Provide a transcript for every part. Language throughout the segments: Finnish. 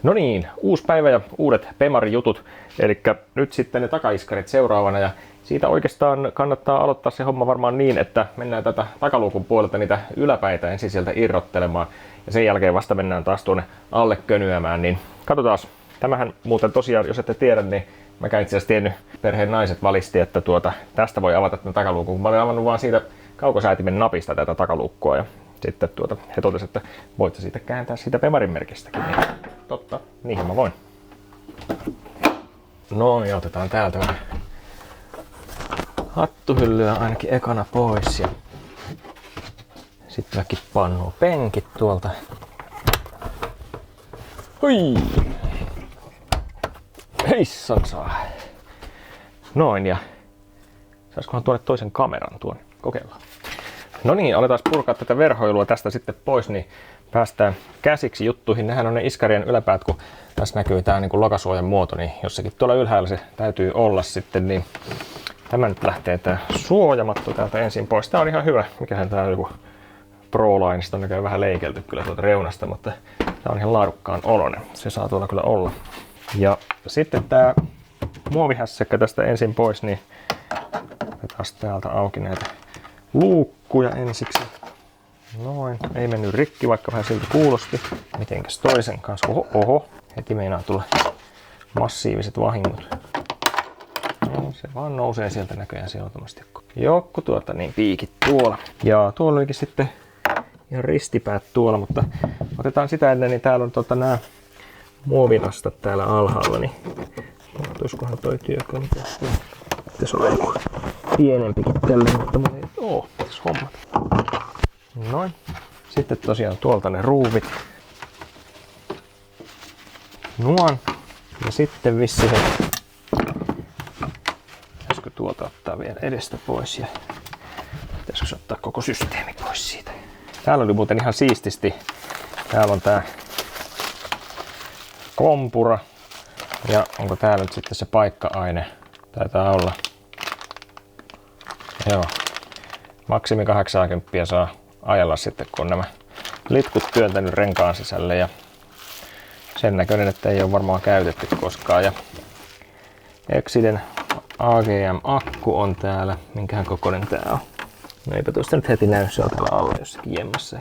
No niin, uusi päivä ja uudet Bemari-jutut. Eli nyt sitten ne takaiskarit seuraavana. Ja siitä oikeastaan kannattaa aloittaa se homma varmaan niin, että mennään tätä takaluukun puolelta niitä yläpäitä ensin sieltä irrottelemaan. Ja sen jälkeen vasta mennään taas tuonne alle könyämään. Niin katsotaan. Tämähän muuten tosiaan, jos ette tiedä, niin mä käin itse asiassa tiennyt, perheen naiset valisti, että tästä voi avata tämän takaluukun. Mä olin avannut vaan siitä kaukosäätimen napista tätä takaluukkoa. Ja sitten he totesivat, että voitte siitä kääntää siitä Bemarin merkistäkin. Niin, totta, niinhän mä voin. No ja otetaan täältä vähän hattuhyllyä ainakin ekana pois. Ja sitten väki pannuu penkit tuolta. Hui! Heissan saa. Noin, ja saisikohan tuonne toisen kameran tuonne? Kokeillaan. No niin, aletaan purkaa tätä verhoilua tästä sitten pois, niin päästään käsiksi juttuihin. Nehän on ne iskarien yläpäät, kun tässä näkyy tää niin kuin lokasuojan muoto, niin jossakin tuolla ylhäällä se täytyy olla sitten, niin tämä nyt lähtee tää suojamatto täältä ensin pois. Tää on ihan hyvä, mikähän tää on joku Pro-Linesta on näköjään vähän leikelty kyllä tuolta reunasta, mutta tää on ihan laadukkaan oloinen. Se saa tuolla kyllä olla. Ja sitten tää muovihässäkkä tästä ensin pois, niin otetaan täältä auki näitä luukkuja ensiksi. Noin, ei mennyt rikki, vaikka vähän siltä kuulosti. Mitenkäs toisen kanssa? Oho, heti meinaa tulla massiiviset vahingot. No, se vaan nousee sieltä näköjään sieltämästi. Joku niin piikit tuolla. Ja tuolla olikin sitten ihan ristipäät tuolla, mutta otetaan sitä ennen, niin täällä on nämä muovinastat täällä alhaalla, niin olisikohan toi työkalu tässä. Pitäisi olla joku pienempikin tälle, mutta mulla ei tässä hommat. Noin. Sitten tosiaan tuolta ne ruuvit. Nuon. Ja sitten vissiin pitäisikö tuolta ottaa vielä edestä pois ja pitäisikö ottaa koko systeemi pois siitä. Täällä oli muuten ihan siististi. Täällä on tää kompura. Ja onko täällä nyt sitten se paikka-aine? Taitaa olla. Joo. Maksimi 80 saa ajella sitten, kun on nämä litkut työntänyt renkaan sisälle. Ja sen näköinen, että ei ole varmaan käytetty koskaan. Ja Exiden AGM-akku on täällä. Minkähän kokoinen tää on? No eipä tuosta nyt heti näy, se on täällä alla jossakin jemmässä.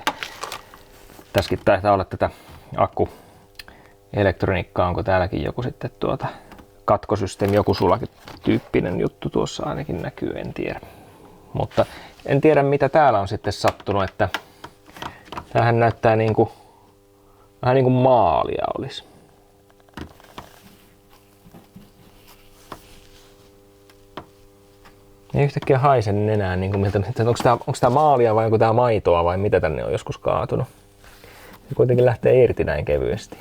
Tässäkin taitaa olla tätä akkuelektroniikkaa, onko täälläkin joku sitten katkosysteemi, joku sulakin tyyppinen juttu tuossa ainakin näkyy, en tiedä. Mutta en tiedä mitä täällä on sitten sattunut, että tämähän näyttää vähän niin kuin maalia olisi. Ei yhtäkkiä haise nenää, niin kuin onko tää maalia vai onko tää maitoa vai mitä tänne on joskus kaatunut. Se kuitenkin lähtee irti näin kevyesti.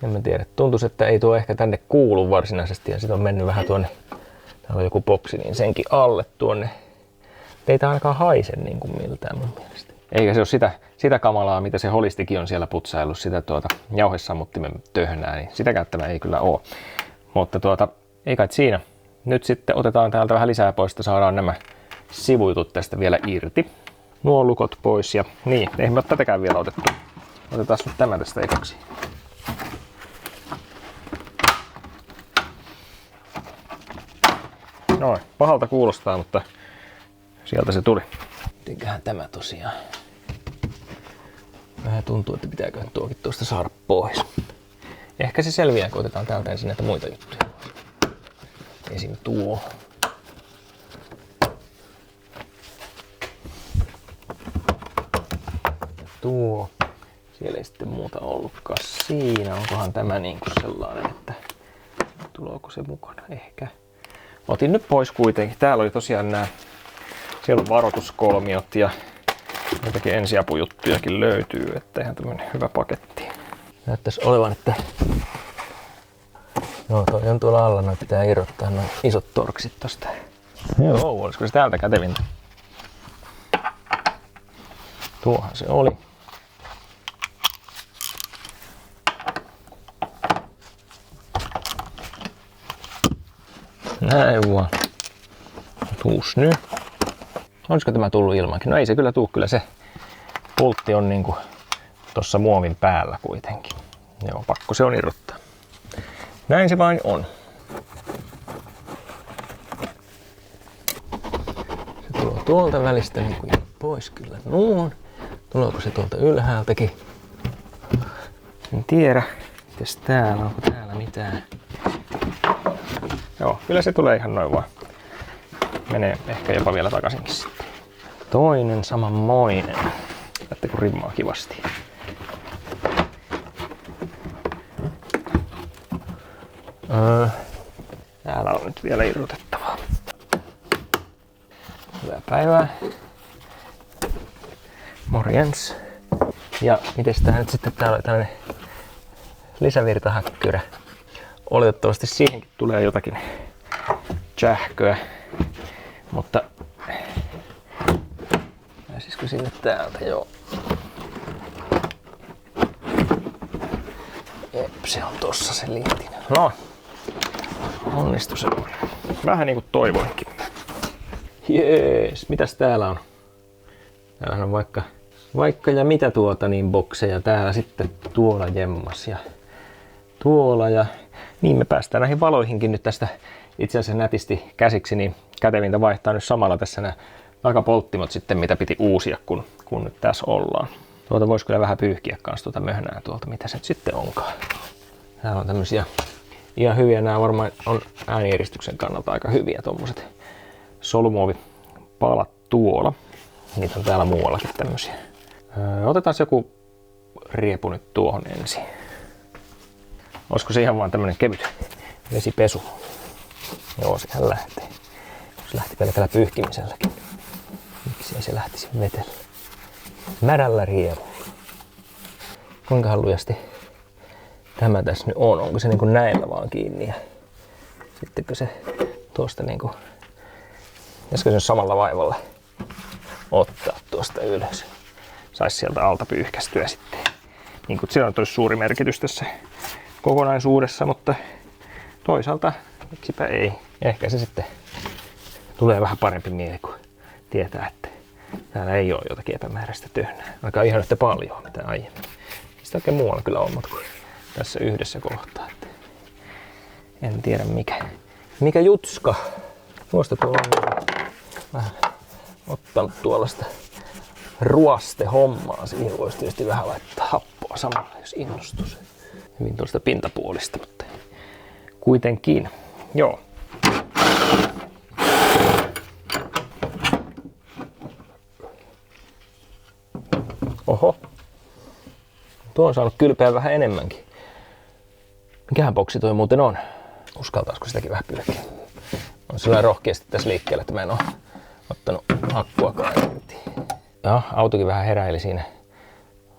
En mä tiedä. Tuntuisi, että ei tuo ehkä tänne kuulu varsinaisesti ja sit on mennyt vähän tuonne. Täällä on joku boksi, niin senkin alle tuonne. Ei tää ainakaan haise niin kuin miltään mun mielestä. Eikä se ole sitä kamalaa, mitä se holistikin on siellä putsaillut, sitä jauhesammuttimen töhnää, niin sitäkään tämä ei kyllä oo. Mutta ei kai siinä. Nyt sitten otetaan täältä vähän lisää pois, että saadaan nämä sivujutut tästä vielä irti. Nuo lukot pois ja niin, eihän me ole tätäkään vielä otettu. Otetaan nyt tämä tästä ekaksi. Noin, pahalta kuulostaa, mutta sieltä se tuli. Mitenköhän tämä tosiaan? Vähän tuntuu, että pitääkö tuokin tuosta saada pois. Ehkä se selviää, kun otetaan täältä ensin näitä muita juttuja. Esim. Tuo. Tuo. Siellä ei sitten muuta ollutkaan siinä. Onkohan tämä niin kuin sellainen, että tuleeko se mukana? Ehkä. Otin nyt pois kuitenkin. Täällä oli tosiaan siellä on varoituskolmiot ja jotakin ensiapujuttujakin löytyy, että ihan tämmönen hyvä paketti. Näyttäisi olevan, että no toi on tuolla alla, noin pitää irrottaa noin isot torksit tosta. Joo, olisiko se täältä kätevintä? Tuohan se oli. Näin vaan. Tuus nyt. Olisiko tämä tullut ilmankin? No ei se kyllä tuu, kyllä se pultti on niinku tossa muovin päällä kuitenkin. Joo, pakko se on irrottaa. Näin se vain on. Se tulee tuolta välistä niin kuin pois kyllä noin. Tuleeko se tuolta ylhäältäkin? En tiedä. Mites täällä? Onko täällä mitään? Joo, kyllä se tulee ihan noin vaan. Menee ehkä jopa vielä takaisinkin sitten. Toinen samanmoinen. Näette kun rimmaa kivasti. Täällä on nyt vielä irrotettavaa. Hyvää päivää. Morjens. Ja mites tää nyt sitten, täällä oli tällainen lisävirtahäkkyrä. Oletettavasti siihenkin tulee jotakin sähköä. Mutta pääsisikö sinne täältä? Joo. Jep, se on tossa se liitin. No, onnistu se on. Vähän niinku toivoinkin. Jees, mitäs täällä on? Täällähän on vaikka ja mitä niin bokseja. Täällä sitten tuolla jemmas ja tuolla ja niin me päästään näihin valoihinkin nyt tästä itse asiassa nätisti käsiksi, niin kätevintä vaihtaa nyt samalla tässä nämä takapolttimot sitten, mitä piti uusia, kun nyt tässä ollaan. Tuota voisi kyllä vähän pyyhkiä kanssa tuota möhnää tuolta, mitä se nyt sitten onkaan. Täällä on tämmösiä ihan hyviä, nämä varmaan on äänieristyksen kannalta aika hyviä tommoset solumuovipalat tuolla. Niitä on täällä muuallakin tämmösiä. Otetaan joku riepu nyt tuohon ensin. Olisiko se ihan vaan tämmönen kevyt vesipesu? Joo, sehän lähtee. Se lähti pelkällä pyyhkimiselläkin. Miksei se lähtisi vetellä? Märällä rievulla. Kuinka lujasti tämä tässä nyt on? Onko se niinku näillä vaan kiinni? Ja sittenkö se tuosta niinku... Pitäisikö se samalla vaivalla ottaa tuosta ylös? Saisi sieltä alta pyyhkästyä sitten. Niin kuin sillä on suuri merkitys tässä kokonaisuudessa, mutta toisaalta miksipä ei. Ehkä se sitten tulee vähän parempi mieli, kun tietää, että täällä ei ole jotakin epämääräistä töhnää. Aika ihan yhtä paljon mitä aiemmin. Sitä oikein muualla kyllä on, mutta tässä yhdessä kohtaa. Että en tiedä mikä jutska. Tuosta tuolla on vähän ottanut tuollaista ruostehommaa. Siihen voisi tietysti vähän laittaa happoa samalla, jos innostus. Hyvin tuosta pintapuolista, mutta kuitenkin. Joo. Oho. Tuo on saanut kylpeä vähän enemmänkin. Mikähän boksi toi muuten on? Uskaltaisiko sitäkin vähän pylkiä? On sellainen rohkeasti tässä liikkeellä, että mä en oo ottanut akkuakaan irti. Ja autokin vähän heräili siinä.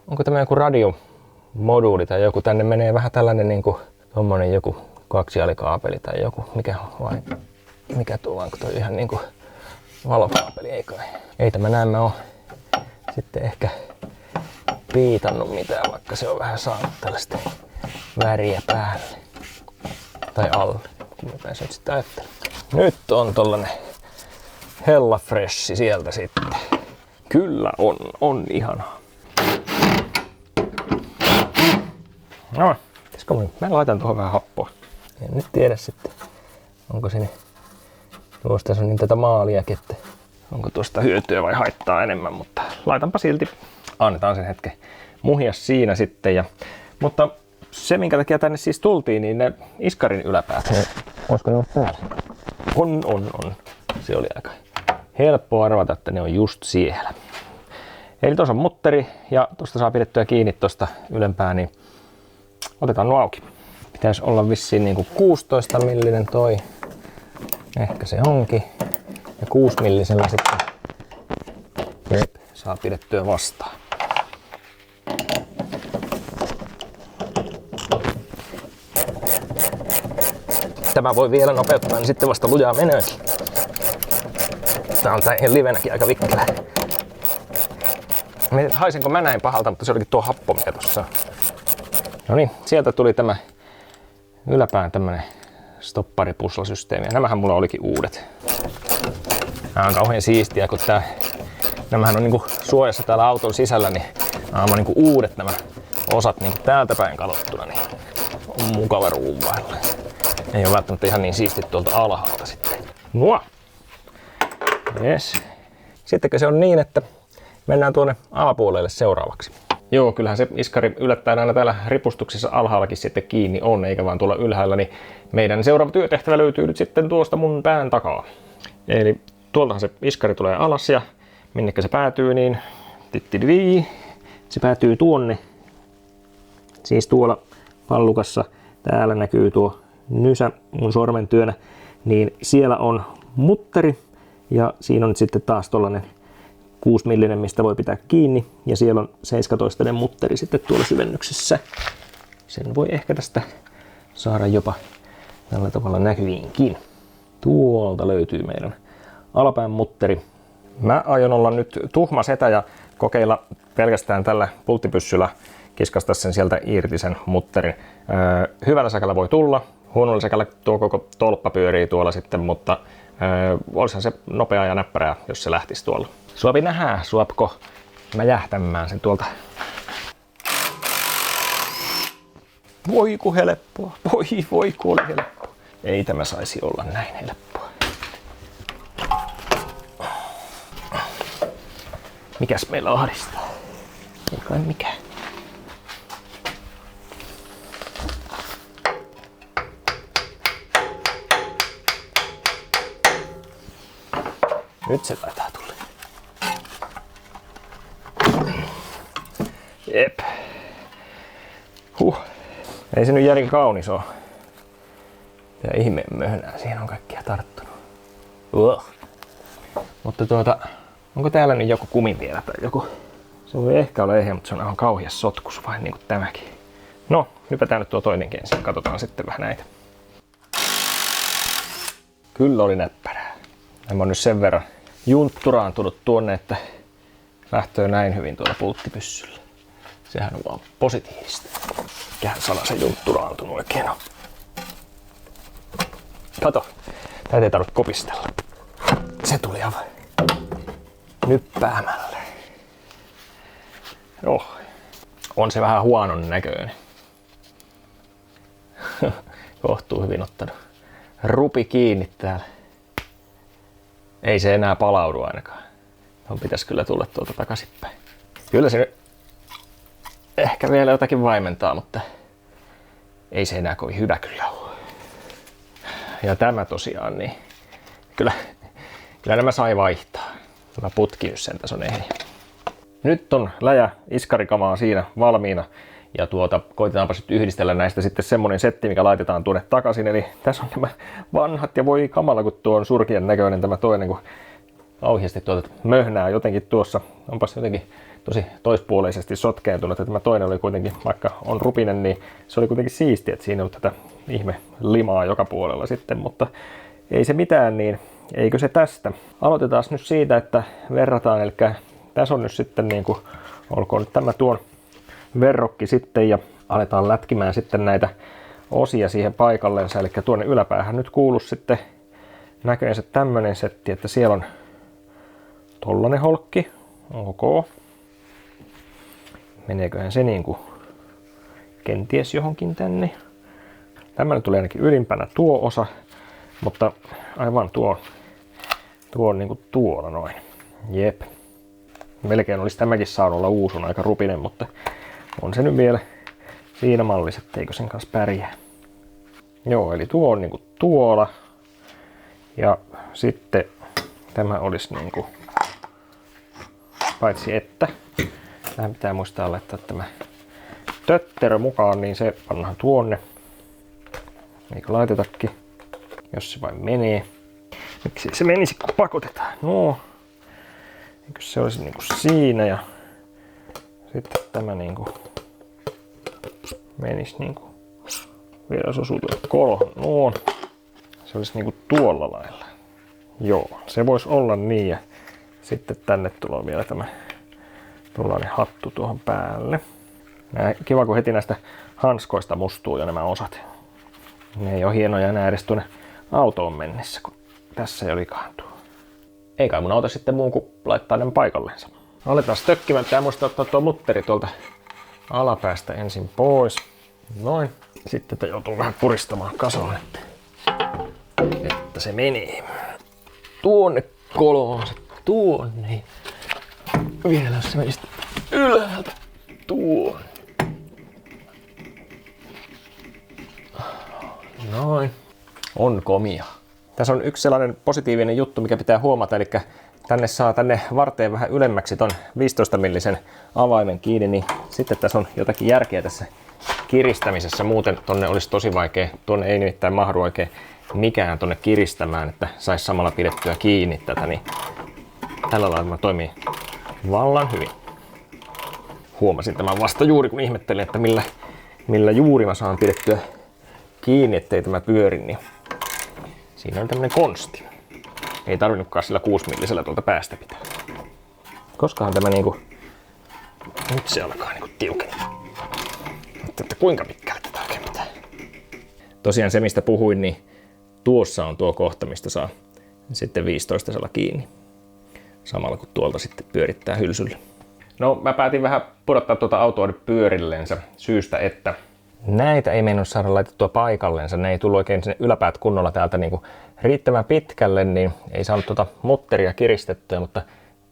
Onko tämä joku radiomoduuli tai joku? Tänne menee vähän tällainen niinku tommonen joku kaksialikaapeli tai joku. Mikä tuo, onko toi ihan niinku valokaapeli? Ei kai. Ei tämä näemmä oo sitten ehkä piitannut mitään, vaikka se on vähän saanut tällaista väriä päälle. Tai alle, mitä se nyt sitten ajattelee. Nyt on tollanen Hella Fresh sieltä sitten. Kyllä on ihanaa. No, mä laitan tuohon vähän happoa. En nyt tiedä sitten, onko sinne... Tuosta on niin tätä maaliakin, että onko tuosta hyötyä vai haittaa enemmän, mutta laitanpa silti. Annetaan sen hetken muhia siinä sitten. Mutta se, minkä takia tänne siis tultiin, niin ne iskarin yläpäät. Olisiko ne ollut täällä? On. Se oli aika helppo arvata, että ne on just siellä. Eli tuossa on mutteri ja tuosta saa pidettyä kiinni tuosta ylempää, niin otetaan nuo auki. Pitäisi olla vissiin niinku 16 millinen toi. Ehkä se onkin. Ja 6 millisellä sitten saa pidettyä vastaan. Tämä voi vielä nopeuttaa, niin sitten vasta lujaa menöökin. Tää on ihan livenäkin aika vikkelä. Haisenko mä näin pahalta, mutta se olikin tuo happo, mikä tossa on. No niin, sieltä tuli tämä yläpään tämmönen stopparipuslasysteemi. Ja nämähän mulla olikin uudet. Nämä on kauhean siistiä, kun nämähän on niinku suojassa täällä auton sisällä, niin Aivan niinku uudet nämä osat niinku täältä päin katsottuna, niin on mukava ruuvailla. Ei ole välttämättä ihan niin siistit tuolta alhaalta sitten. Nuo! Yes. Sittenkö se on niin, että mennään tuonne alapuolelle seuraavaksi. Joo, kyllähän se iskari yllättäen aina täällä ripustuksissa alhaallakin sitten kiinni on, eikä vaan tuolla ylhäällä, niin meidän seuraava työtehtävä löytyy nyt sitten tuosta mun pään takaa. Eli tuoltahan se iskari tulee alas ja minnekä se päätyy, niin se päätyy tuonne. Siis tuolla pallukassa, täällä näkyy tuo nysä mun sormen työnä, niin siellä on mutteri ja siinä on nyt sitten taas tollanen 6 millinen, mistä voi pitää kiinni, ja siellä on 17 mutteri sitten tuolla syvennyksessä. Sen voi ehkä tästä saada jopa tällä tavalla näkyviinkin. Tuolta löytyy meidän alapään mutteri. Mä aion olla nyt tuhma setä ja kokeilla pelkästään tällä pulttipyssyllä kiskasta sen sieltä irti sen mutterin. Hyvällä säkällä voi tulla, huonolla säkällä tuo koko tolppa pyörii tuolla sitten, mutta olisihan se nopeaa ja näppärää, jos se lähtisi tuolla. Suopi nähdään, suopko mäjähtämään sen tuolta. Voi ku helppoa, voi ku oli helppoa. Ei tämä saisi olla näin helppoa. Mikäs meillä ahdistaa? Ei kai mikään. Nyt se taitaa tulla. Jep. Ei se nyt järin kaunis oo. Ja ihme möhnää, siihen on kaikkia tarttunut. Mutta onko täällä nyt joku kumi vielä tai joku? Se voi ehkä olla ehjä, mutta se on aivan kauheas sotkus vain niin kuin tämäkin. No, hypätään nyt tuo toinenkin ensin, katsotaan sitten vähän näitä. Kyllä oli näppärää. Mä oon nyt sen verran juntturaantunut tuonne, että lähtöö näin hyvin tuolla pulttipyssyllä. Sehän on vaan positiivista. Mikähän sana se juntturaantunut oikein on. Kato, tätä ei tarvitse kopistella. Se tuli aivan nyppäämällä. On se vähän huonon näköinen. Kohtuu hyvin ottanut rupi kiinni täällä. Ei se enää palaudu ainakaan. Pitäisi kyllä tulla tuolta takaisinpäin. Kyllä se ehkä vielä jotakin vaimentaa, mutta ei se enää kovin hyvä kyllä ole. Ja tämä tosiaan, niin kyllä nämä sai vaihtaa. Tämä putki nyt sen tässä on ehjä. Nyt on läjä iskarikamaa siinä valmiina. Ja koitetaanpa sitten yhdistellä näistä sitten semmonen setti, mikä laitetaan tuonne takaisin. Eli tässä on nämä vanhat ja voi kamala, kun tuo on surkean näköinen tämä toinen, kun kauheasti möhnää jotenkin tuossa. Onpas jotenkin tosi toispuoleisesti sotkeentunut, että tämä toinen oli kuitenkin, vaikka on rupinen, niin se oli kuitenkin siistiä, että siinä on tätä ihme limaa joka puolella sitten, mutta ei se mitään, niin eikö se tästä. Aloitetaan nyt siitä, että verrataan, eli tässä on nyt sitten niin kuin, olkoon nyt tämä tuon verrokki sitten ja aletaan lätkimään sitten näitä osia siihen paikallensa, eli tuonne yläpäähän nyt kuuluu sitten näköensä tämmönen setti, että siellä on tollanen holkki, ok. Meneeköhän se niinku kenties johonkin tänne. Tämmönen tulee ainakin ylimpänä tuo osa, mutta aivan tuo on niinku tuolla noin. Jep. Melkein olisi tämäkin saanut olla uusun aika rupinen, mutta on se nyt vielä siinä mallissa, etteikö sen kanssa pärjää. Joo, eli tuo on niinku tuolla. Ja sitten tämä olisi niinku, paitsi että tähän pitää muistaa laittaa tämä tötterö mukaan, niin se pannaan tuonne. Eikö laitetakin, jos se vain menee. Miksi se menisi, kun pakotetaan? No, eikö se olisi niinku siinä ja sitten tämä niinku menisi niinku vielä jos osuu tuolle kolon. No, se olisi niinku tuolla lailla. Joo, se voisi olla niin ja sitten tänne tulee vielä tämä tuollainen hattu tuohon päälle. Kiva, kun heti näistä hanskoista mustuu jo nämä osat. Ne ei ole hienoja enää edes tuonne autoon mennessä, kun tässä jo likaantuu. Ei kai mun auta sitten muun kuin laittaa ne paikallensa. Aletaan tökkimään. Tää muistaa ottaa tuo mutteri tuolta alapäästä ensin pois. Noin. Sitten tätä joutuu vähän puristamaan kasaan, että se menee tuonne koloon, se tuonne. Vielä jos se menisi ylhäältä tuonne. Noin. On komia. Tässä on yksi sellainen positiivinen juttu, mikä pitää huomata, eli tänne varteen vähän ylemmäksi ton 15 millisen avaimen kiinni, niin sitten tässä on jotakin järkeä tässä kiristämisessä. Muuten tonne olisi tosi vaikea, tuonne ei nimittäin mahdu oikein mikään tonne kiristämään, että saisi samalla pidettyä kiinni tätä, niin tällä lailla toimii vallan hyvin. Huomasin tämän vasta juuri, kun ihmettelin, että millä juuri mä saan pidettyä kiinni, ettei tämä pyöri, niin siinä on tämmönen konsti. Ei tarvinnutkaan sillä 6 millisellä tuolta päästä pitää. Koskahan tämä niinku... Nyt se alkaa niinku tiukentaa. Että kuinka pitkälle tätä oikein pitää. Tosiaan se, mistä puhuin, niin tuossa on tuo kohta, mistä saa sitten 15 kiinni. Samalla kun tuolta sitten pyörittää hylsyllä. No, mä päätin vähän pudottaa tuota autoa nyt pyörillensä syystä, että näitä ei meinannut saada laitettua paikallensa. Ne ei tullut oikein sinne yläpäät kunnolla täältä niinku riittävän pitkälle, niin ei saanut tuota mutteria kiristettyä, mutta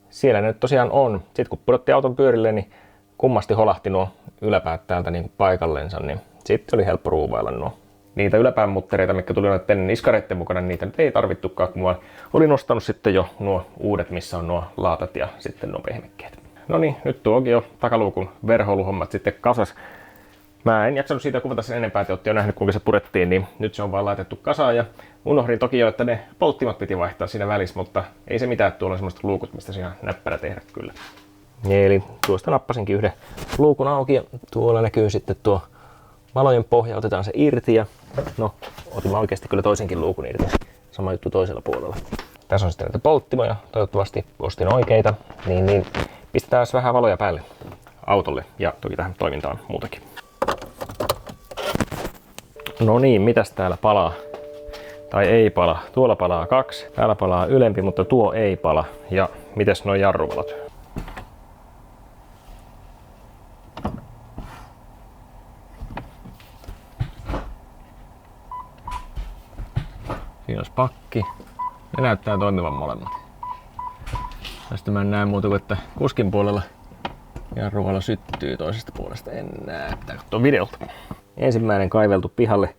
siellä ne nyt tosiaan on. Sitten kun pudotti auton pyörille, niin kummasti holahti nuo yläpäät täältä niinku paikallensa, niin sitten oli helppo ruuvailla nuo. Niitä yläpään muttereita, mitkä tuli noiden niskareiden mukana, niitä nyt ei tarvittukaan, kun mä olin nostanut sitten jo nuo uudet, missä on nuo laatat ja sitten nuo pehmekkeet. No niin, nyt tuokin jo takaluukun verhoiluhommat sitten kasas. Mä en jaksanut siitä kuvata sen enempää, että olette jo nähnyt kuinka se purettiin, niin nyt se on vaan laitettu kasaan ja unohdin toki jo, että ne polttimat piti vaihtaa siinä välissä, mutta ei se mitään, tuolla on semmoiset luukut, mistä se ihan näppärä tehdä kyllä. Eli tuosta nappasinkin yhden luukun auki ja tuolla näkyy sitten tuo valojen pohja, otetaan se irti ja no, otin mä oikeasti kyllä toisenkin luukun irti. Sama juttu toisella puolella. Tässä on sitten näitä polttimoja, toivottavasti ostin oikeita, niin pistetään vähän valoja päälle autolle ja toki tähän toimintaan muutakin. No niin, mitäs täällä palaa? Tai ei pala. Tuolla palaa 2, täällä palaa ylempi, mutta tuo ei pala. Ja mites nuo jarruvalot? Siinä olisi pakki. Ne näyttää toimivan molemmat. Tästä mä en näe muuta kuin, että kuskin puolella jarruvalo syttyy, toisesta puolesta en näe. Pitää katsoa videolta. Ensimmäinen kaiveltu pihalle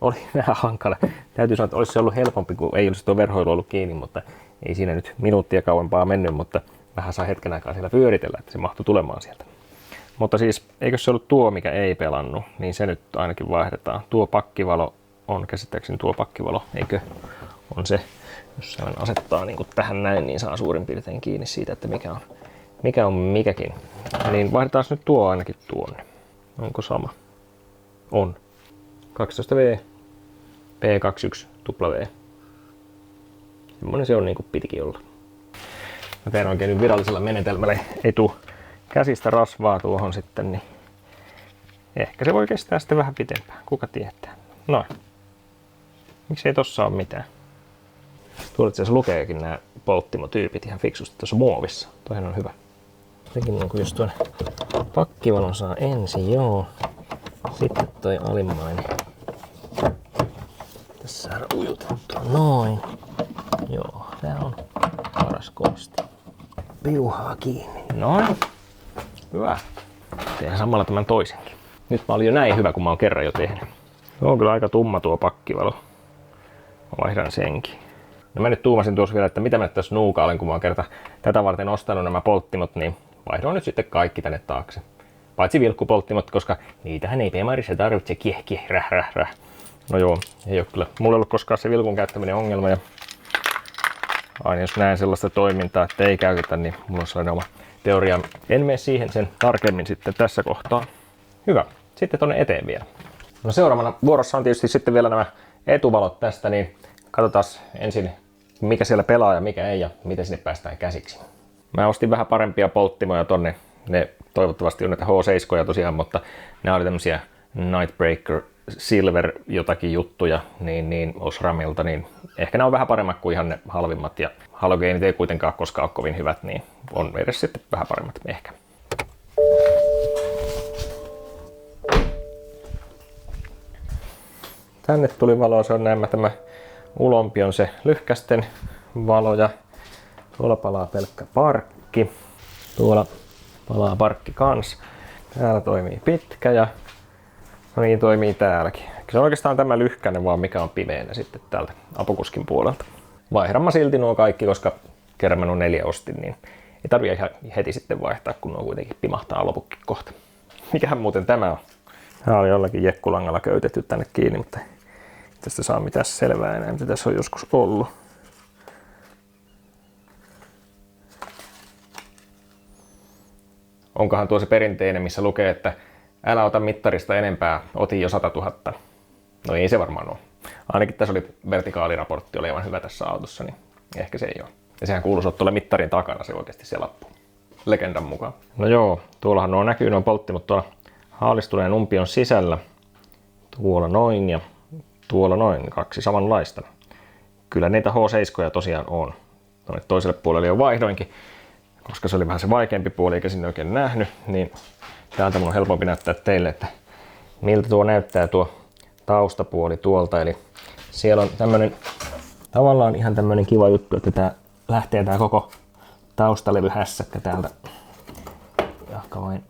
oli vähän hankala. Täytyy sanoa, että olisi se ollut helpompi, kun ei olisi tuo verhoilu ollut kiinni, mutta ei siinä nyt minuuttia kauempaa mennyt, mutta vähän saa hetken aikaa siellä pyöritellä, että se mahtui tulemaan sieltä. Mutta siis, eikö se ollut tuo, mikä ei pelannut, niin se nyt ainakin vaihdetaan. Tuo pakkivalo on käsittääkseni tuo pakkivalo, eikö? On se, jos sellainen asettaa niin kuin tähän näin, niin saa suurin piirtein kiinni siitä, että mikä on mikäkin. Niin vaihdetaan nyt tuo ainakin tuonne. Onko sama? On. 12V, P21W. Semmonen se on niin kuin pitikin olla. Mä teen oikein nyt virallisella menetelmällä. Ei tuu käsistä rasvaa tuohon sitten, niin ehkä se voi kestää sitten vähän pitempään. Kuka tietää. Noin. Miksi ei tossa ole mitään? Tuolla itse asiassa lukeekin nämä polttimotyypit ihan fiksusti tuossa muovissa. Toihan on hyvä. Jotenkin niin kuin jos tuon pakkivalon saa ensin, joo. Sitten toi alimmainen. Tässä saadaan ujutettua noin. Joo, tää on paras konsti. Piuhaa kiinni. Noin. Hyvä. Tehdään samalla tämän toisenkin. Nyt mä olin jo näin hyvä, kun mä oon kerran jo tehnyt. Se on kyllä aika tumma tuo pakkivalo. Mä vaihdan senkin. No mä nyt tuumasin tuossa vielä, että mitä mä tässä nuukailen, kun mä oon kerta tätä varten ostanut nämä polttimot, niin vaihdoin nyt sitten kaikki tänne taakse. Paitsi vilkkupolttimot, koska niitähän ei P-Marissa tarvitse kieh, räh. No joo, ei oo kyllä. Mulla ei ollut koskaan se vilkun käyttäminen ongelma ja aina jos näen sellaista toimintaa, että ei käytetä, niin mulla on sellainen oma teoria. En mene siihen sen tarkemmin sitten tässä kohtaa. Hyvä. Sitten tonne eteen vielä. No seuraavana vuorossa on tietysti sitten vielä nämä etuvalot tästä, niin katsotaan ensin mikä siellä pelaa ja mikä ei ja miten sinne päästään käsiksi. Mä ostin vähän parempia polttimoja tonne. Ne toivottavasti on näitä H7 tosiaan, mutta nämä oli tämmöisiä Nightbreaker Silver jotakin juttuja niin Osramilta, niin ehkä nämä on vähän paremmat kuin ihan ne halvimmat ja halogeenit ei kuitenkaan koskaan ole kovin hyvät, niin on edes sitten vähän paremmat ehkä. Tänne tuli valoa, se on näemmä tämä ulompi on se lyhkästen valo ja tuolla palaa pelkkä parkki. Tuolla palaa parkki kans. Täällä toimii pitkä ja no niin toimii täälläkin. Se on oikeastaan tämä lyhkäinen vaan mikä on pimeänä sitten täältä apukuskin puolelta. Vaihdan mä silti nuo kaikki, koska kerran mä nuo 4 ostin, niin ei tarvitse ihan heti sitten vaihtaa, kun nuo kuitenkin pimahtaa lopukki kohta. Mikähän muuten tämä on? Tämä oli jollakin jekkulangalla köytetty tänne kiinni, mutta ei tästä saa mitään selvää enää, mitä tässä on joskus ollut. Onkohan tuo se perinteinen, missä lukee, että älä ota mittarista enempää, otin jo 100 000. No ei se varmaan ole. Ainakin tässä oli vertikaaliraportti, oli aivan hyvä tässä autossa, niin ehkä se ei ole. Ja sehän kuuluisi olla tuolle mittarin takana se oikeasti se lappu. Legendan mukaan. No joo, tuollahan nuo näkyy nuo polttimut tuolla haalistuneen numpion sisällä. Tuolla noin ja tuolla noin, 2 samanlaista. Kyllä niitä H7 tosiaan on. Tuonne toiselle puolelle jo vaihdoinkin, koska se oli vähän se vaikeampi puoli eikä sinne oikein nähnyt, niin täältä mun on helpompi näyttää teille, että miltä tuo näyttää tuo taustapuoli tuolta. Eli siellä on tämmönen, tavallaan ihan tämmönen kiva juttu, että tää lähtee tää koko taustalevyhässäkkä täältä. Jahka vain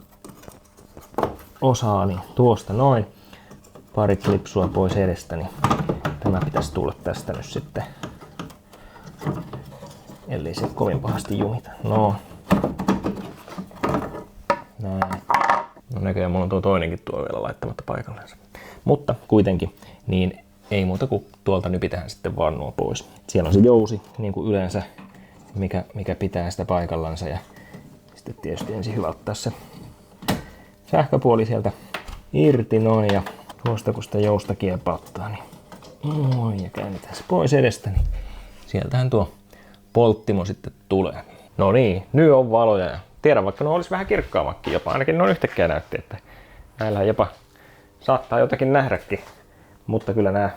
osaa, niin tuosta noin. Pari klipsua pois edestä, niin tämä pitäisi tulla tästä nyt sitten. Ellei se kovin pahasti jumita. No. Näin. No näköjään mulla on tuo toinenkin tuo vielä laittamatta paikalleen. Mutta kuitenkin, niin ei muuta kuin tuolta nypitään sitten vaan nuo pois. Siellä on se jousi, niin kuin yleensä, mikä pitää sitä paikallansa. Ja sitten tietysti ensin hyvä ottaa se sähköpuoli sieltä irti noin. Ja tuosta kun sitä jousta kiepauttaa, niin noin ja käännetään se pois edestä. Niin sieltähän tuo polttimo sitten tulee. No niin, nyt on valoja ja tiedän vaikka ne olisi vähän kirkkaammatkin jopa. Ainakin noin yhtäkkiä näytti, että näillä jopa saattaa jotakin nähdäkin. Mutta kyllä nämä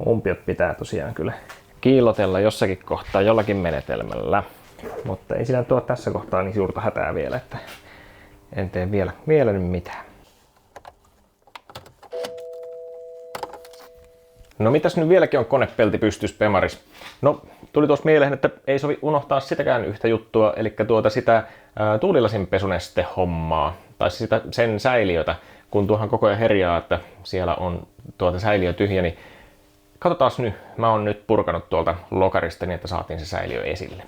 umpiot pitää tosiaan kyllä kiillotella jossakin kohtaa jollakin menetelmällä. Mutta ei siinä tuo tässä kohtaa niin suurta hätää vielä, että en tee vielä nyt mitään. No mitäs nyt vieläkin on konepelti pystyssä Pemaris? No tuli tuossa mieleen, että ei sovi unohtaa sitäkään yhtä juttua, eli sitä tuulilasin pesunestehommaa, tai sen säiliötä, kun tuohan koko ajan herjaa, että siellä on säiliö tyhjä, niin katsotaas nyt, mä oon nyt purkanut tuolta lokarista niin, että saatiin se säiliö esille.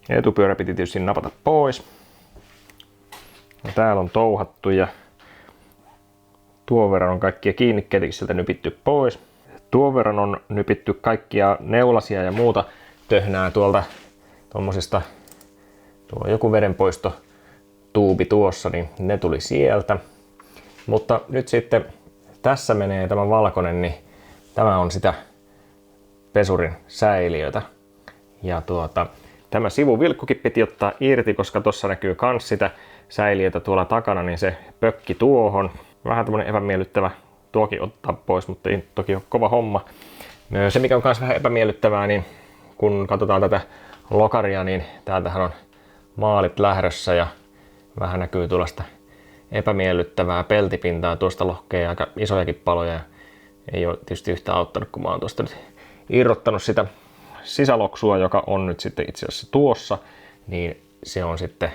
Etupyörä piti tietysti napata pois. No, täällä on touhattu ja tuon verran on kaikkia kiinnikkeitä sieltä nypitty pois. Tuon verran on nypitty kaikkia neulasia ja muuta töhnää tuolta tommosista, tuo on joku vedenpoistotuubi tuossa, niin ne tuli sieltä. Mutta nyt sitten tässä menee tämä valkoinen, niin tämä on sitä pesurin säiliötä. Ja tämä sivuvilkkukin piti ottaa irti, koska tuossa näkyy kans sitä säiliötä tuolla takana, niin se pökki tuohon. Vähän tämmönen epämiellyttävä tuokin ottaa pois, mutta ei toki ole kova homma. Se mikä on myös vähän epämiellyttävää, niin kun katsotaan tätä lokaria, niin täältähän on maalit lähdössä ja vähän näkyy tuollaista epämiellyttävää peltipintaa. Tuosta lohkee aika isojakin paloja. Ei ole tietysti yhtä auttanut, kun mä oon tuosta nyt irrottanut sitä sisäloksua, joka on nyt sitten itse asiassa tuossa, niin se on sitten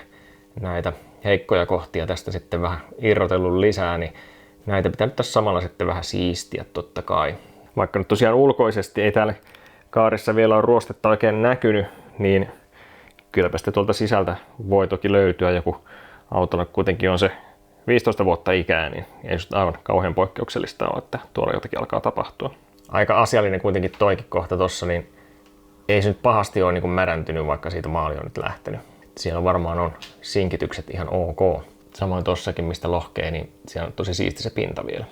näitä heikkoja kohtia tästä sitten vähän irrotellut lisää, niin näitä pitää nyt tässä samalla sitten vähän siistiä totta kai. Vaikka nyt tosiaan ulkoisesti ei täällä kaarissa vielä ole ruostetta oikein näkynyt, niin kylläpä sitten tuolta sisältä voi toki löytyä joku autolla kuitenkin on se 15 vuotta ikää, niin ei se aivan kauhean poikkeuksellista ole, että tuolla jotakin alkaa tapahtua. Aika asiallinen kuitenkin toikin kohta tossa, niin ei se nyt pahasti ole niin kuin märäntynyt, vaikka siitä maali on nyt lähtenyt. Siellä varmaan on sinkitykset ihan ok. Samoin tossakin, mistä lohkee, niin siellä on tosi siisti se pinta vielä.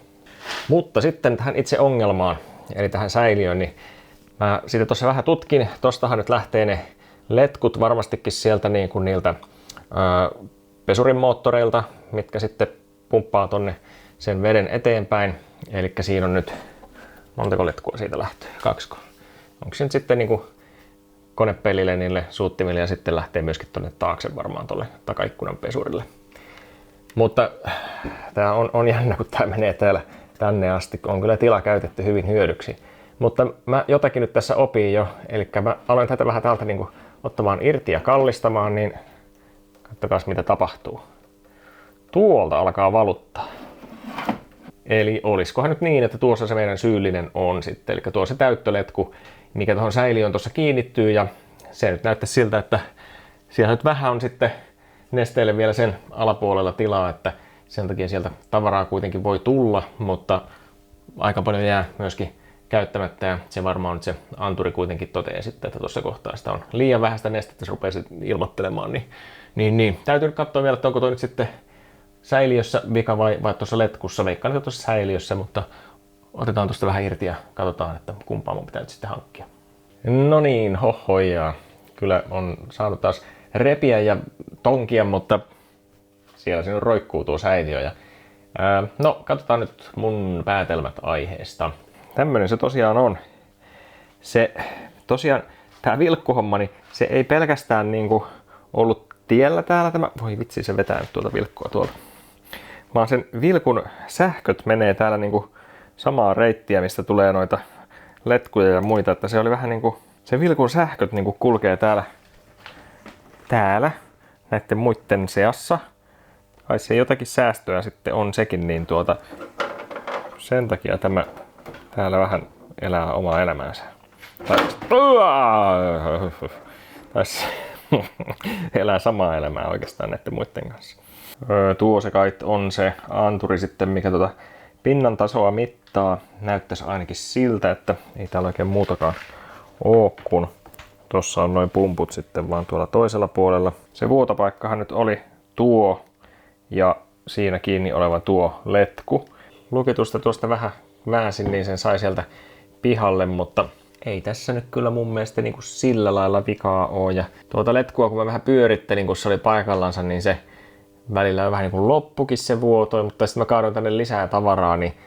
Mutta sitten tähän itse ongelmaan, eli tähän säiliöön, niin mä siitä tuossa vähän tutkin. Tostahan nyt lähtee ne letkut varmastikin sieltä niin kuin niiltä pesurin moottoreilta, mitkä sitten pumppaa tonne sen veden eteenpäin. Eli siinä on nyt, montako letkua siitä lähtee? 2. Onko se nyt sitten niinku konepelille, niille suuttimille ja sitten lähtee myöskin tonne taakse varmaan tuolle takaikkunan pesurille. Mutta tää on jännä, kun tää menee täällä tänne asti. On kyllä tila käytetty hyvin hyödyksi. Mutta mä jotakin nyt tässä opin jo, eli mä aloin tätä vähän täältä niinku ottamaan irti ja kallistamaan, niin katsokaa mitä tapahtuu. Tuolta alkaa valuttaa. Eli olisikohan nyt niin, että tuossa se meidän syyllinen on sitten, eli tuo se täyttöletku, mikä tuohon säiliöön tuossa kiinnittyy, ja se nyt näyttää siltä, että siellä nyt vähän on sitten nesteelle vielä sen alapuolella tilaa, että sen takia sieltä tavaraa kuitenkin voi tulla, mutta aika paljon jää myöskin käyttämättä, ja se varmaan nyt se anturi kuitenkin toteaa sitten, että tuossa kohtaa sitä on liian vähäistä nestettä, se rupeaa ilmoittelemaan, niin. Täytyy nyt katsoa vielä, että onko toi nyt sitten säiliössä vika vai tuossa letkussa. Veikkaan, että tuossa säiliössä, mutta otetaan tuosta vähän irti ja katsotaan, että kumpaa mun pitää nyt sitten hankkia. No niin, hohojaa. Kyllä on saanut taas repiä ja tonkia, mutta siellä se nyt roikkuu tuo säiliö. Ja, no, katsotaan nyt mun päätelmät aiheesta. Tämmönen se tosiaan on. Se tosiaan, tää vilkkuhomma, niin se ei pelkästään niinku ollut tiellä täällä tämä. Voi vitsi, se vetää nyt tuota vilkkua tuolta. Vaan sen vilkun sähköt menee täällä niinku samaa reittiä, mistä tulee noita letkuja ja muita. Että se oli vähän niinku, se vilkun sähköt niinku kulkee täällä näiden muiden seassa. Ai se jotakin säästöä sitten on sekin, niin sen takia tämä täällä vähän elää omaa elämäänsä. Tai elää samaa elämää oikeastaan näiden muiden kanssa. Tuo se kai on se anturi sitten, mikä pinnan tasoa mittaa. Näyttäisi ainakin siltä, että ei täällä oikein muutakaan oo, kun tuossa on noin pumput sitten vaan tuolla toisella puolella. Se vuotopaikkahan nyt oli tuo ja siinä kiinni oleva tuo letku. Lukitusta tuosta vähän väänsin, niin sen sai sieltä pihalle, mutta ei tässä nyt kyllä mun mielestä niin kuin sillä lailla vikaa oo. Ja tuota letkua kun mä vähän pyörittelin, kun se oli paikallansa, niin se välillä vähän niin kuin loppukin se vuotoi, mutta sitten mä kaadoin tänne lisää tavaraa, niin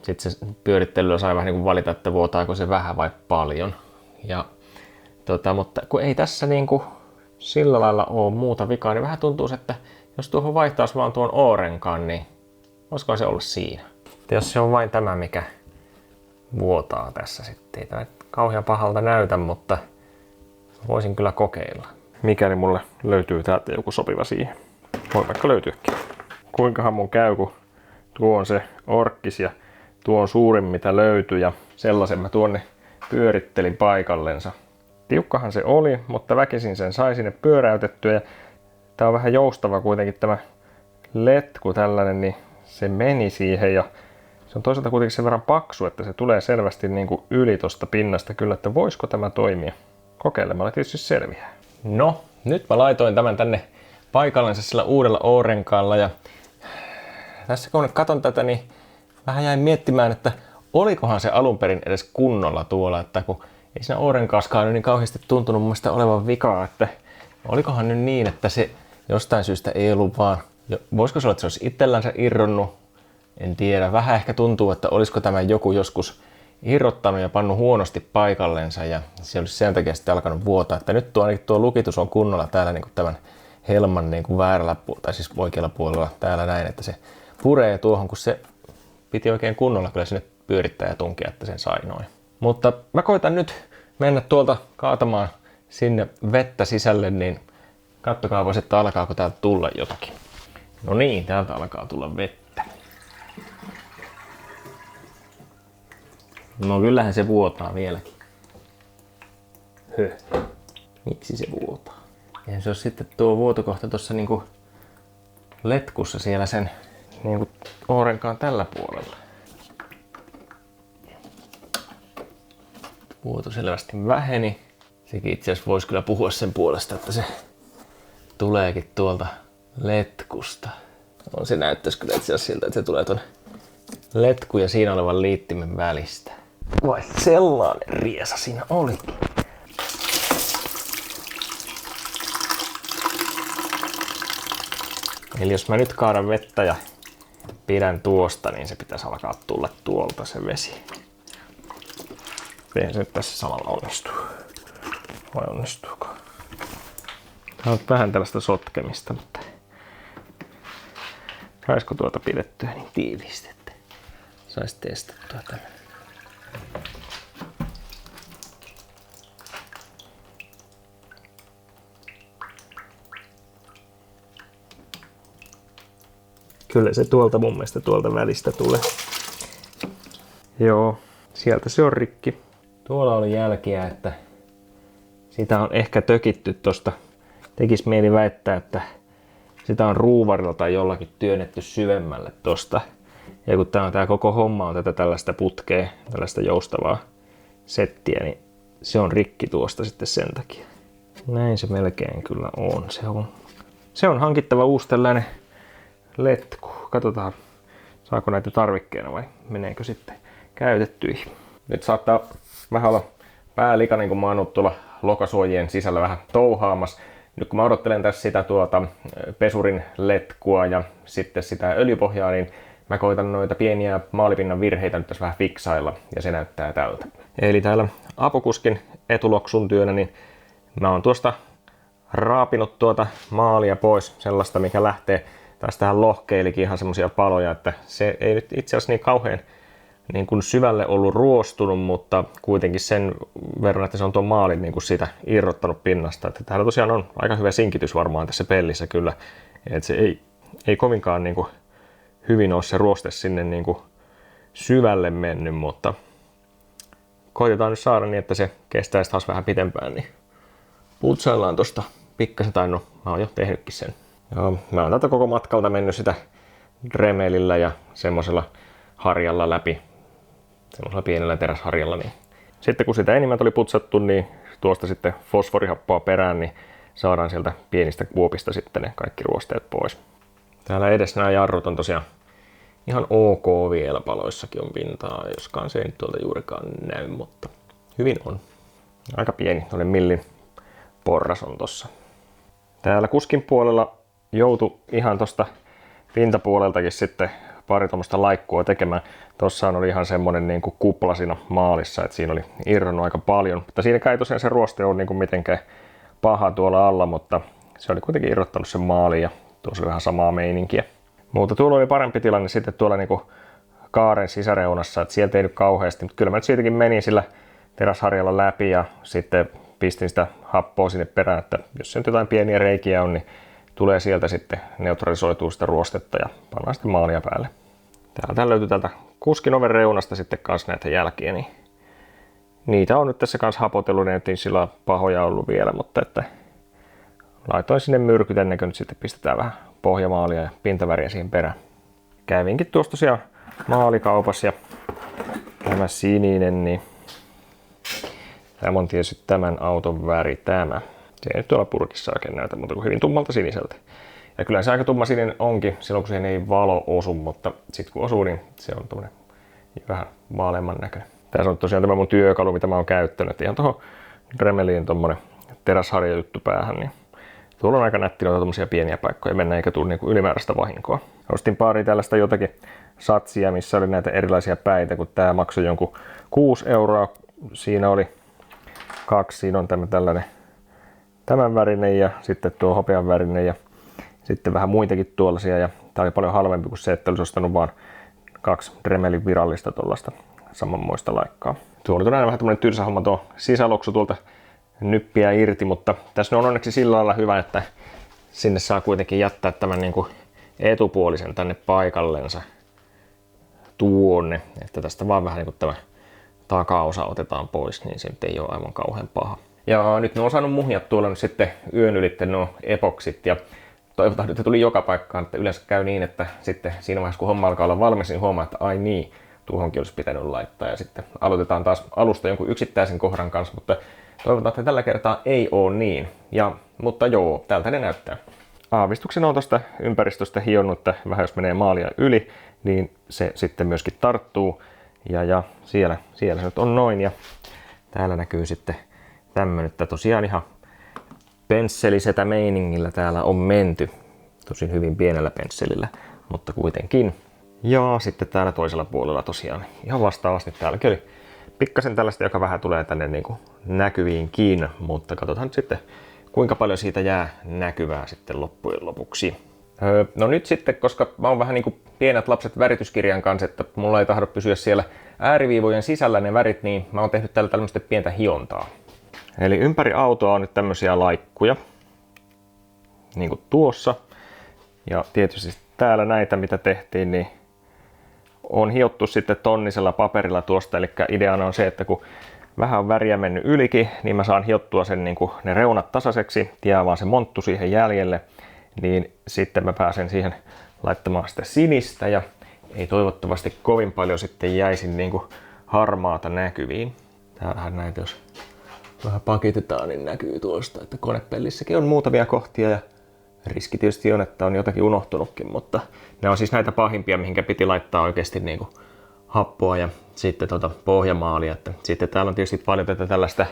sitten se pyörittelyllä sai vähän niin kuin valita, että vuotaako se vähän vai paljon. Ja, mutta kun ei tässä niin kuin sillä lailla ole muuta vikaa, niin vähän tuntuu, että jos tuohon vaihtaisi vaan tuon oorenkaan, niin voisiko se olla siinä. Että jos se on vain tämä, mikä vuotaa tässä sitten, ei tämä kauhean pahalta näytä, mutta voisin kyllä kokeilla. Mikäli mulle löytyy täältä joku sopiva siihen. Voi vaikka löytyykin. Kuinkahan mun käy, kun tuo on se orkkis ja tuo on suurin mitä löytyi ja sellaisen mä tuonne pyörittelin paikallensa. Tiukkahan se oli, mutta väkisin sen sai sinne pyöräytettyä ja tää on vähän joustava kuitenkin tämä letku tällainen, niin se meni siihen ja se on toisaalta kuitenkin sen verran paksu, että se tulee selvästi niin kuin yli tosta pinnasta kyllä, että voisiko tämä toimia. Kokeilemalla tietysti selviää. No, nyt mä laitoin tämän tänne paikallensa sillä uudella oorenkaalla ja tässä kun katon tätä, niin vähän jäin miettimään, että olikohan se alun perin edes kunnolla tuolla, että kun ei siinä oorenkaaskaan niin kauheasti tuntunut mun mielestä olevan vikaa, että olikohan nyt niin, että se jostain syystä ei ollut vaan, voisiko se olla, että se olisi itsellänsä irronnut, en tiedä, vähän ehkä tuntuu, että olisiko tämä joku joskus irrottanut ja pannut huonosti paikallensa ja se olisi sen takia sitten alkanut vuotaa, että nyt tuo lukitus on kunnolla täällä niin kuin tämän helman niin kuin väärällä tai siis oikealla puolella täällä näin, että se puree tuohon, kun se piti oikein kunnolla kyllä sinne pyörittää ja tunkea, että sen sai noin. Mutta mä koitan nyt mennä tuolta kaatamaan sinne vettä sisälle, niin kattokaa voisi, että alkaako täältä tulla jotakin. No niin, täältä alkaa tulla vettä. No kyllähän se vuotaa vieläkin. Miksi se vuotaa? Ja se on sitten tuo vuotokohta tuossa niinku letkussa siellä sen niinku oorenkaan tällä puolella. Vuoto selvästi väheni. Sekin itse asiassa voisi kyllä puhua sen puolesta, että se tuleekin tuolta letkusta. No, se näyttäisi kyllä itse asiassa siltä, että se tulee tuon letku ja siinä olevan liittimen välistä. Vai sellainen riesa siinä olikin. Eli jos mä nyt kaadan vettä ja pidän tuosta, niin se pitäisi alkaa tulla tuolta se vesi. Eihän se nyt tässä samalla onnistuu. Vai onnistuuko? Tää on vähän tällaista sotkemista, mutta saisiko tuota pidettyä niin tiiviisti, että saisi testattua tämän. Kyllä se tuolta mun mielestä tuolta välistä tulee. Joo, sieltä se on rikki. Tuolla oli jälkiä, että sitä on ehkä tökitty tosta. Tekis mieli väittää, että sitä on ruuvarilla tai jollakin työnnetty syvemmälle tosta. Ja kun tää koko homma on tätä tällaista putkea, tällaista joustavaa settiä, niin se on rikki tuosta sitten sen takia. Näin se melkein kyllä on. Se on hankittava uusi tällainen letku. Katsotaan, saako näitä tarvikkeena vai meneekö sitten käytettyihin. Nyt saattaa vähän olla päälikainen, kun mä oon ollut tuolla lokasuojien sisällä vähän touhaamassa. Nyt kun mä odottelen tässä sitä pesurin letkua ja sitten sitä öljypohjaa, niin mä koitan noita pieniä maalipinnan virheitä nyt tässä vähän fiksailla ja se näyttää tältä. Eli täällä Apokuskin etuloksun työnä, niin mä oon tuosta raapinut tuota maalia pois, sellaista mikä lähtee. Taas tähän lohkeilikin ihan semmosia paloja, että se ei nyt itse asiassa niin kauhean niin kuin syvälle ollut ruostunut, mutta kuitenkin sen verran, että se on tuon maalin niin kuin siitä irrottanut pinnasta. Että täällä tosiaan on aika hyvä sinkitys varmaan tässä pellissä kyllä. Että se ei kovinkaan niin kuin hyvin ole se ruoste sinne niin kuin syvälle mennyt, mutta koitetaan nyt saada niin, että se kestäisi taas vähän pitempään. Niin putsaillaan tosta pikkasen, tai no mä oon jo tehnytkin sen. Joo, mä oon tätä koko matkalta mennyt sitä Dremelillä ja semmosella harjalla läpi. Semmoisella pienellä teräsharjalla. Niin. Sitten kun sitä enimmät oli putsattu, niin tuosta sitten fosforihappoa perään, niin saadaan sieltä pienistä kuopista sitten ne kaikki ruosteet pois. Täällä edessä nämä jarrut on tosiaan ihan ok vielä, paloissakin on pintaa, joskaan se ei nyt tuolta juurikaan näy, mutta hyvin on. Aika pieni, tuollainen millin porras on tossa. Täällä kuskin puolella joutui ihan tosta pintapuoleltakin sitten pari tuommoista laikkua tekemään. Tossaan oli ihan semmonen niin kuin kupla siinä maalissa, että siinä oli irronnut aika paljon. Mutta siinä ei tosiaan se ruoste ole niin kuin mitenkään paha tuolla alla, mutta se oli kuitenkin irrottanut sen maaliin ja tuossa oli vähän samaa meininkiä. Mutta tuolla oli parempi tilanne sitten tuolla niin kuin kaaren sisäreunassa, että sieltä ei nyt kauheasti, mutta kyllä mä nyt siitäkin menin sillä teräsharjalla läpi ja sitten pistin sitä happoa sinne perään, että jos se nyt jotain pieniä reikiä on, niin tulee sieltä sitten neutralisoituu sitä ruostetta ja pannaan sitten maalia päälle. Täältä löytyy tältä kuskin oven reunasta sitten kanssa näitä jälkiä, niin niitä on nyt tässä kanssa hapotellut, ne ei sillä pahoja ollut vielä, mutta että laitoin sinne myrkyt ennen kuin nyt sitten pistetään vähän pohjamaalia ja pintaväriä siihen perään. Kävinkin tuossa tosiaan maalikaupassa ja tämä sininen, niin tämä on tietysti tämän auton väri tämä. Se ei nyt tuolla purkissa oikein näytä, mutta hyvin tummalta siniseltä. Ja kyllä se aika tumma sininen onkin silloin, kun siihen ei valo osu, mutta sitten kun osuu, niin se on tommonen vähän vaaleamman näköinen. Tässä on tosiaan tämä mun työkalu, mitä mä oon käyttänyt. Ihan tuohon Dremeliin tommonen teräsharjajuttu päähän, niin tuolla on aika nätti noita tommosia pieniä paikkoja mennä eikä tule niinku ylimääräistä vahinkoa. Ostin pari tällaista jotakin satsia, missä oli näitä erilaisia päitä, kun tää maksoi jonkun 6 €. Siinä oli 2, siinä on tällainen tämän värinen ja sitten tuo hopean värinen ja sitten vähän muitakin tuollaisia. Ja tää oli paljon halvempi kuin se, että olisi ostanut vaan 2 Dremelin virallista tuollaista samanmoista laikkaa. Tuo oli todella vähän tämmönen tylsä homma tuo sisäloksu tuolta nyppiä irti, mutta tässä on onneksi sillä lailla hyvä, että sinne saa kuitenkin jättää tämän niin kuin etupuolisen tänne paikallensa tuonne, että tästä vaan vähän niin kuin tämä takaosa otetaan pois, niin se nyt ei ole aivan kauhean paha. Ja nyt ne on saanut muhia tuolla nyt sitten yön ylitte nuo epoksit ja toivotaan, että tuli joka paikkaan, että yleensä käy niin, että sitten siinä vaiheessa kun homma alkaa olla valmis, niin huomaa, että ai niin, tuohonkin olisi pitänyt laittaa ja sitten aloitetaan taas alusta jonkun yksittäisen kohdan kanssa, mutta toivotaan, että tällä kertaa ei ole niin. Mutta joo, tältä ne näyttää. Aavistuksen on tuosta ympäristöstä hionnut, että vähän jos menee maalia yli, niin se sitten myöskin tarttuu. Ja siellä se nyt on noin. Ja täällä näkyy sitten tämmöinen, että tosiaan ihan pensselisetä meiningillä täällä on menty. Tosin hyvin pienellä pensselillä, mutta kuitenkin. Ja sitten täällä toisella puolella tosiaan ihan vastaavasti täälläkin oli pikkasen tällaista, joka vähän tulee tänne niin kuin näkyviinkin, mutta katsotaan nyt sitten kuinka paljon siitä jää näkyvää sitten loppujen lopuksi. No nyt sitten, koska mä oon vähän niin kuin pienet lapset värityskirjan kanssa, että mulla ei tahdo pysyä siellä ääriviivojen sisällä ne värit, niin mä oon tehnyt täällä tämmöistä pientä hiontaa. Eli ympäri autoa on nyt tämmöisiä laikkuja, niin kuin tuossa. Ja tietysti täällä näitä, mitä tehtiin, niin on hiottu sitten tonnisella paperilla tuosta. Eli ideana on se, että kun vähän on väriä mennyt ylikin, niin mä saan hiottua sen niin kuin ne reunat tasaiseksi, jää vaan se monttu siihen jäljelle. Niin sitten mä pääsen siihen laittamaan sitä sinistä ja ei toivottavasti kovin paljon sitten jäisi niin kuin harmaata näkyviin. Täällähän näitä, jos vähän pakitetaan, niin näkyy tuosta, että konepellissäkin on muutamia kohtia ja riski tietysti on, että on jotakin unohtunutkin, mutta ne on siis näitä pahimpia, mihinkä piti laittaa oikeasti niin kuin happoa ja sitten pohjamaalia. Että sitten täällä on tietysti paljon tätä tällaista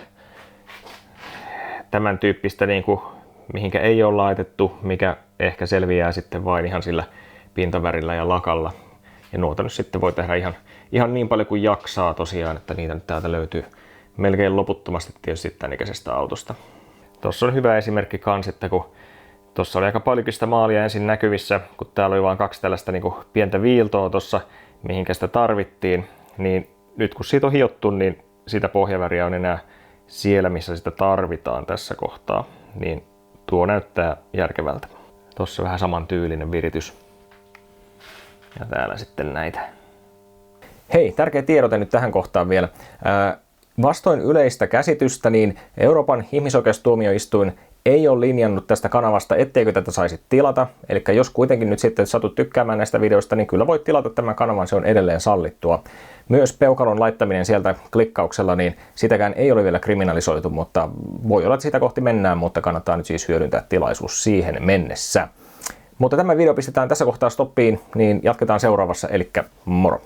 tämän tyyppistä, niin kuin, mihinkä ei ole laitettu, mikä ehkä selviää sitten vain ihan sillä pintavärillä ja lakalla. Ja nuota nyt sitten voi tehdä ihan niin paljon kuin jaksaa tosiaan, että niitä nyt täältä löytyy melkein loputtomasti tietysti tämän ikäisestä autosta. Tuossa on hyvä esimerkki kans, että kun tuossa oli aika paljonkin sitä maalia ensin näkyvissä, kun täällä oli vain 2 tällaista niin kuin pientä viiltoa tuossa, mihinkä sitä tarvittiin, niin nyt kun siitä on hiottu, niin sitä pohjaväriä on enää siellä, missä sitä tarvitaan tässä kohtaa, niin tuo näyttää järkevältä. Tuossa vähän saman tyylinen viritys. Ja täällä sitten näitä. Hei, tärkeä tiedote nyt tähän kohtaan vielä. Vastoin yleistä käsitystä, niin Euroopan ihmisoikeustuomioistuin ei ole linjannut tästä kanavasta, etteikö tätä saisi tilata. Eli jos kuitenkin nyt sitten satut tykkäämään näistä videoista, niin kyllä voit tilata tämän kanavan, se on edelleen sallittua. Myös peukalon laittaminen sieltä klikkauksella, niin sitäkään ei ole vielä kriminalisoitu, mutta voi olla, että sitä kohti mennään, mutta kannattaa nyt siis hyödyntää tilaisuus siihen mennessä. Mutta tämä video pistetään tässä kohtaa stoppiin, niin jatketaan seuraavassa, eli moro!